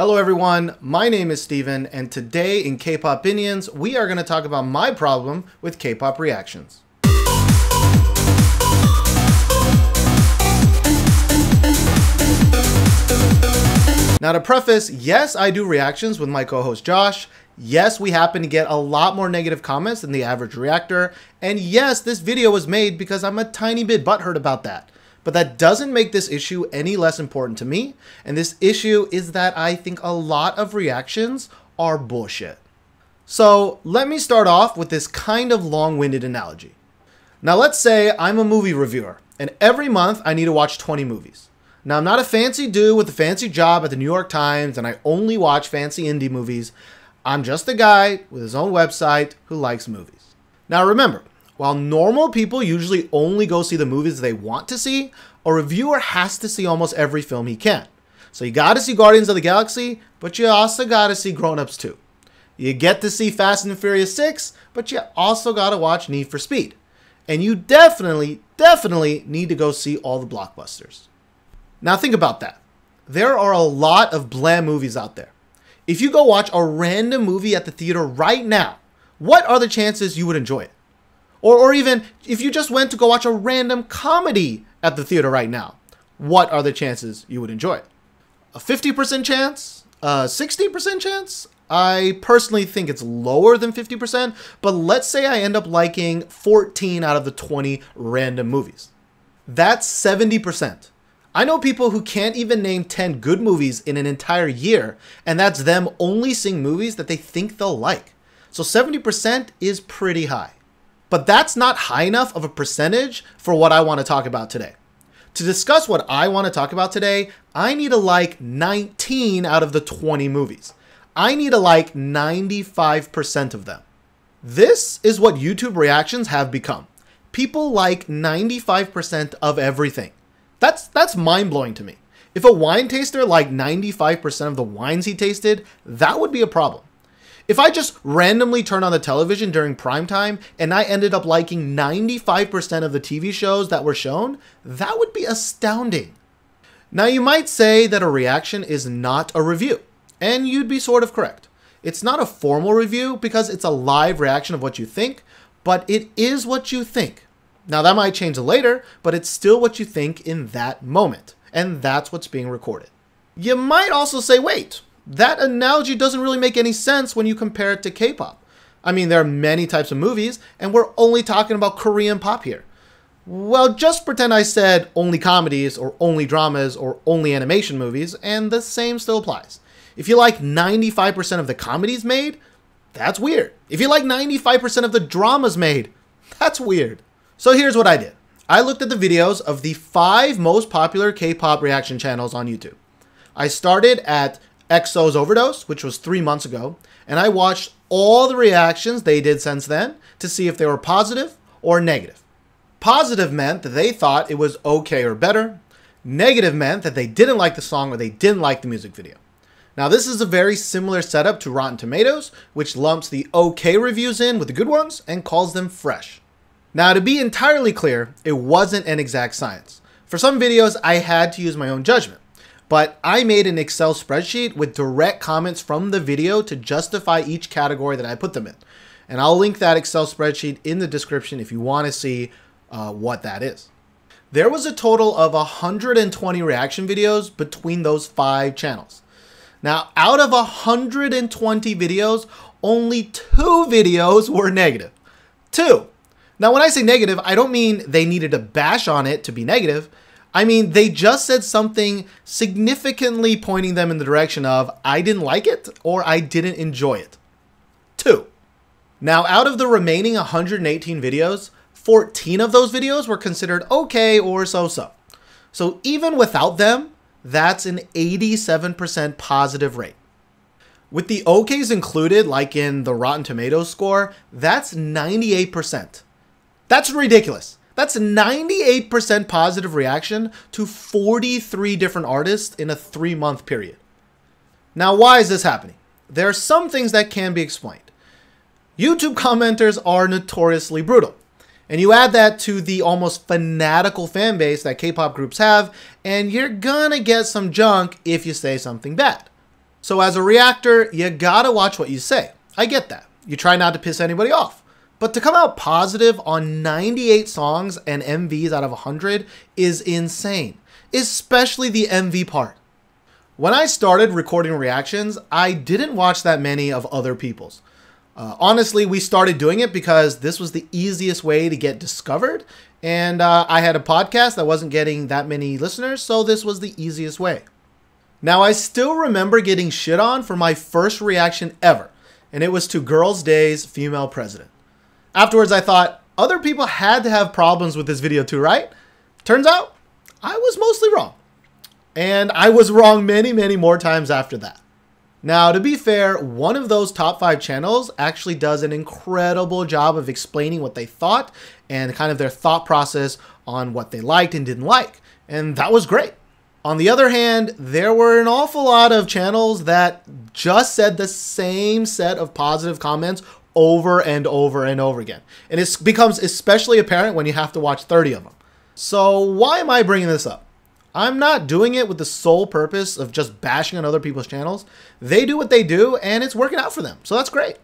Hello everyone, my name is Steven, and today in Kpopinions, we are going to talk about my problem with Kpop Reactions. Now to preface, yes, I do reactions with my co-host Josh. Yes, we happen to get a lot more negative comments than the average reactor. And yes, this video was made because I'm a tiny bit butthurt about that. But that doesn't make this issue any less important to me. And this issue is that I think a lot of reactions are bullshit. So let me start off with this kind of long-winded analogy. Now let's say I'm a movie reviewer and every month I need to watch 20 movies. Now I'm not a fancy dude with a fancy job at the New York Times and I only watch fancy indie movies. I'm just a guy with his own website who likes movies. Now remember, while normal people usually only go see the movies they want to see, a reviewer has to see almost every film he can. So you gotta see Guardians of the Galaxy, but you also gotta see Grown Ups 2. You get to see Fast and Furious 6, but you also gotta watch Need for Speed. And you definitely need to go see all the blockbusters. Now think about that. There are a lot of bland movies out there. If you go watch a random movie at the theater right now, what are the chances you would enjoy it? Or even if you just went to go watch a random comedy at the theater right now, what are the chances you would enjoy it? A 50% chance? A 60% chance? I personally think it's lower than 50%, but let's say I end up liking 14 out of the 20 random movies. That's 70%. I know people who can't even name 10 good movies in an entire year, and that's them only seeing movies that they think they'll like. So 70% is pretty high. But that's not high enough of a percentage for what I want to talk about today. To discuss what I want to talk about today, I need to like 19 out of the 20 movies. I need to like 95% of them. This is what YouTube reactions have become. People like 95% of everything. That's mind-blowing to me. If a wine taster liked 95% of the wines he tasted, that would be a problem. If I just randomly turned on the television during prime time and I ended up liking 95% of the TV shows that were shown, that would be astounding. Now you might say that a reaction is not a review, and you'd be sort of correct. It's not a formal review because it's a live reaction of what you think, but it is what you think. Now that might change later, but it's still what you think in that moment, and that's what's being recorded. You might also say, wait, that analogy doesn't really make any sense when you compare it to K-pop. I mean, there are many types of movies, and we're only talking about Korean pop here. Well, just pretend I said only comedies, or only dramas, or only animation movies, and the same still applies. If you like 95% of the comedies made, that's weird. If you like 95% of the dramas made, that's weird. So here's what I did. I looked at the videos of the 5 most popular K-pop reaction channels on YouTube. I started at EXO's Overdose, which was 3 months ago, and I watched all the reactions they did since then to see if they were positive or negative. Positive meant that they thought it was okay or better. Negative meant that they didn't like the song or they didn't like the music video. Now this is a very similar setup to Rotten Tomatoes, which lumps the okay reviews in with the good ones and calls them fresh. Now to be entirely clear, it wasn't an exact science. For some videos, I had to use my own judgment. But I made an Excel spreadsheet with direct comments from the video to justify each category that I put them in. And I'll link that Excel spreadsheet in the description if you want to see what that is. There was a total of 120 reaction videos between those 5 channels. Now, out of 120 videos, only 2 videos were negative. 2. Now, when I say negative, I don't mean they needed a bash on it to be negative. I mean, they just said something significantly pointing them in the direction of, I didn't like it or I didn't enjoy it. 2. Now, out of the remaining 118 videos, 14 of those videos were considered okay or so-so. So even without them, that's an 87% positive rate. With the okays included, like in the Rotten Tomatoes score, that's 98%. That's ridiculous. That's 98% positive reaction to 43 different artists in a 3-month period. Now, why is this happening? There are some things that can be explained. YouTube commenters are notoriously brutal. And you add that to the almost fanatical fan base that K-pop groups have, and you're gonna get some junk if you say something bad. So as a reactor, you gotta watch what you say. I get that. You try not to piss anybody off. But to come out positive on 98 songs and MVs out of 100 is insane, especially the MV part. When I started recording reactions, I didn't watch that many of other people's. Honestly, we started doing it because this was the easiest way to get discovered, and I had a podcast that wasn't getting that many listeners, so this was the easiest way. Now, I still remember getting shit on for my first reaction ever, and it was to Girls' Day's Female President. Afterwards, I thought, other people had to have problems with this video too, right? Turns out, I was mostly wrong. And I was wrong many, many more times after that. Now, to be fair, one of those top 5 channels actually does an incredible job of explaining what they thought and kind of their thought process on what they liked and didn't like. And that was great. On the other hand, there were an awful lot of channels that just said the same set of positive comments over and over and over again. And it becomes especially apparent when you have to watch 30 of them. So why am I bringing this up? I'm not doing it with the sole purpose of just bashing on other people's channels. They do what they do and it's working out for them. So that's great.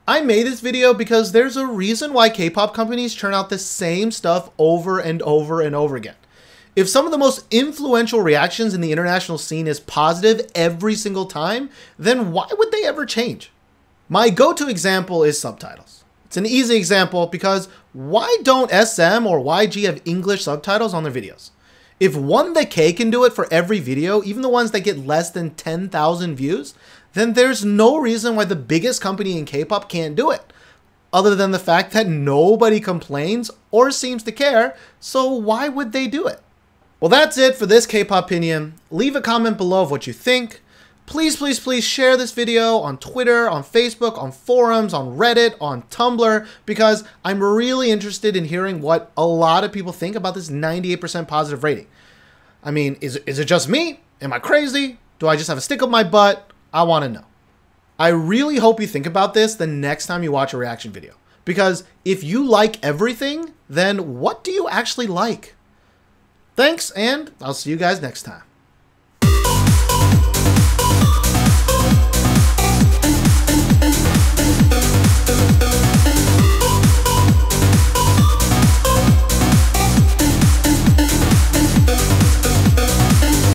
I made this video because there's a reason why K-pop companies churn out the same stuff over and over and over again. If some of the most influential reactions in the international scene is positive every single time, then why would they ever change? My go-to example is subtitles. It's an easy example because why don't SM or YG have English subtitles on their videos? If 1THEK can do it for every video, even the ones that get less than 10,000 views, then there's no reason why the biggest company in K-pop can't do it, other than the fact that nobody complains or seems to care, so why would they do it? Well, that's it for this Kpopinion. Leave a comment below of what you think. Please, please, please share this video on Twitter, on Facebook, on forums, on Reddit, on Tumblr, because I'm really interested in hearing what a lot of people think about this 98% positive rating. I mean, is it just me? Am I crazy? Do I just have a stick up my butt? I want to know. I really hope you think about this the next time you watch a reaction video, because if you like everything, then what do you actually like? Thanks, and I'll see you guys next time.